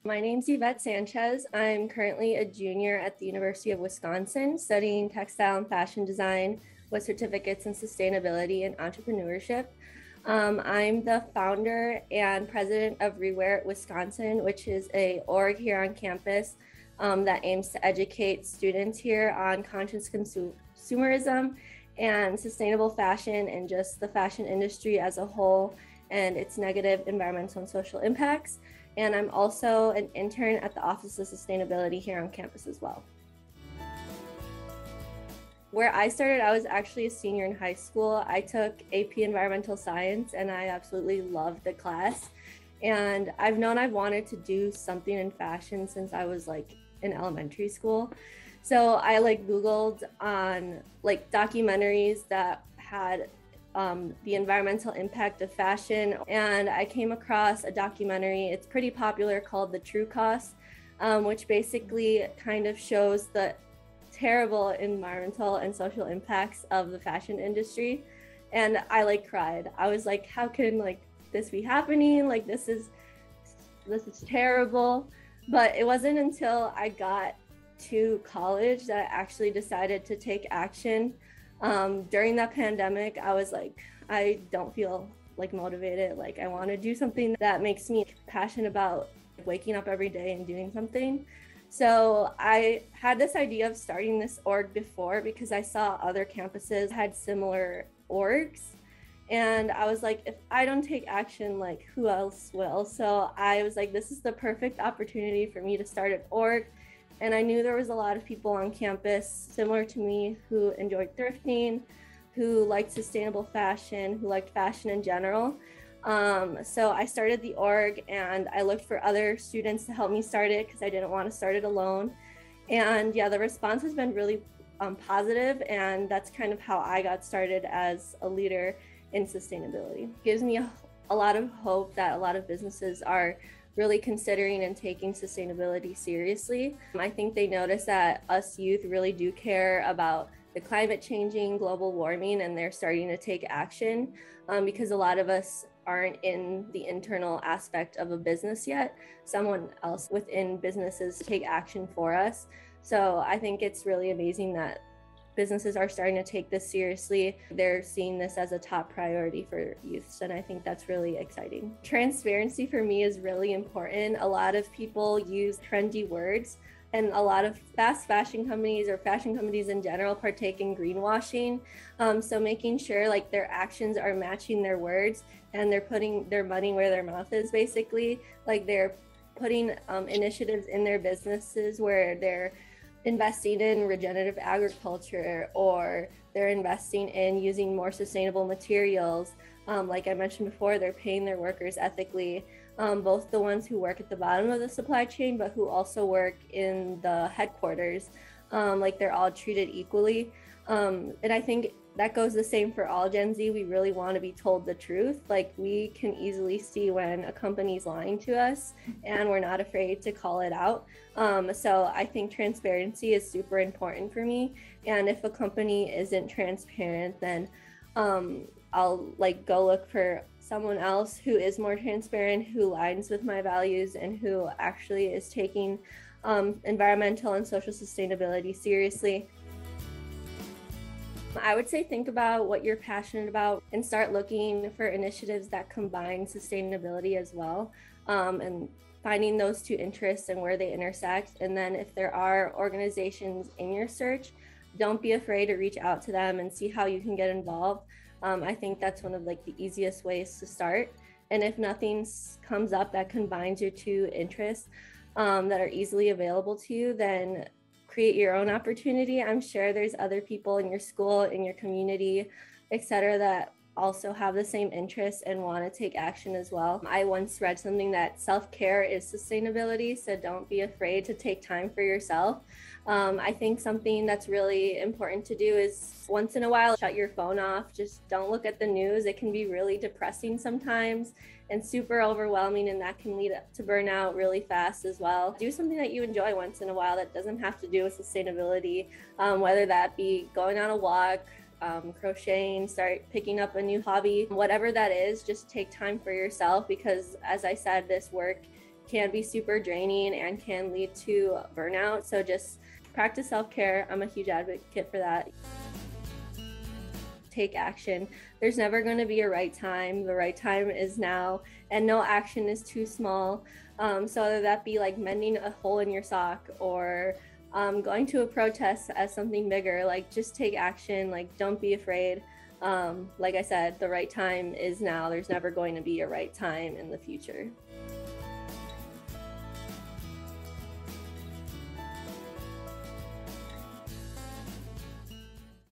My name's Yvette Sanchez. I'm currently a junior at the University of Wisconsin studying textile and fashion design with certificates in sustainability and entrepreneurship. I'm the founder and president of Rewear Wisconsin, which is a org here on campus that aims to educate students here on conscious consumerism and sustainable fashion and just the fashion industry as a whole and its negative environmental and social impacts. And I'm also an intern at the Office of Sustainability here on campus as well. Where I started, I was actually a senior in high school. I took AP Environmental Science and I absolutely loved the class. And I've known I've wanted to do something in fashion since I was in elementary school. So I Googled on documentaries that had the environmental impact of fashion. And I came across a documentary, it's pretty popular, called The True Cost, which basically kind of shows the terrible environmental and social impacts of the fashion industry. And I cried. I was like, how can this be happening? This is terrible. But it wasn't until I got to college that I actually decided to take action. During that pandemic, I was I don't feel motivated. I want to do something that makes me passionate about waking up every day and doing something. So I had this idea of starting this org before because I saw other campuses had similar orgs. And I was like, if I don't take action, who else will? So I was like, this is the perfect opportunity for me to start an org. And I knew there was a lot of people on campus similar to me who enjoyed thrifting, who liked sustainable fashion, who liked fashion in general. So I started the org and I looked for other students to help me start it because I didn't want to start it alone. And yeah, the response has been really positive, and that's kind of how I got started as a leader in sustainability. It gives me a lot of hope that a lot of businesses are really considering and taking sustainability seriously. I think they notice that us youth really do care about the climate changing, global warming, and they're starting to take action because a lot of us aren't in the internal aspect of a business yet. Someone else within businesses take action for us. So I think it's really amazing that businesses are starting to take this seriously. They're seeing this as a top priority for youths, and I think that's really exciting. Transparency for me is really important. A lot of people use trendy words, and a lot of fast fashion companies or fashion companies in general partake in greenwashing. So making sure their actions are matching their words and they're putting their money where their mouth is, basically. They're putting initiatives in their businesses where they're investing in regenerative agriculture, or they're investing in using more sustainable materials. Like I mentioned before, they're paying their workers ethically, both the ones who work at the bottom of the supply chain, but who also work in the headquarters. They're all treated equally. And I think that goes the same for all Gen Z. We really want to be told the truth. We can easily see when a company's lying to us, and we're not afraid to call it out. So I think transparency is super important for me. And if a company isn't transparent, then I'll go look for someone else who is more transparent, who aligns with my values, and who actually is taking environmental and social sustainability seriously. I would say think about what you're passionate about and start looking for initiatives that combine sustainability as well, and finding those two interests and where they intersect. And then if there are organizations in your search, don't be afraid to reach out to them and see how you can get involved. I think that's one of the easiest ways to start. And if nothing comes up that combines your two interests that are easily available to you, then create your own opportunity. I'm sure there's other people in your school, in your community, etc., that also have the same interests and want to take action as well. I once read something that self-care is sustainability, so don't be afraid to take time for yourself. I think something that's really important to do is once in a while, shut your phone off. Just don't look at the news. It can be really depressing sometimes and super overwhelming, and that can lead to burnout really fast as well. Do something that you enjoy once in a while that doesn't have to do with sustainability, whether that be going on a walk, crocheting, start picking up a new hobby, whatever that is. Just take time for yourself, because as I said, this work can be super draining and can lead to burnout. So just practice self-care. I'm a huge advocate for that. Take action. There's never going to be a right time. The right time is now, and no action is too small. So whether that be like mending a hole in your sock or going to a protest as something bigger, like just take action. Like don't be afraid. Like I said, the right time is now. There's never going to be a right time in the future.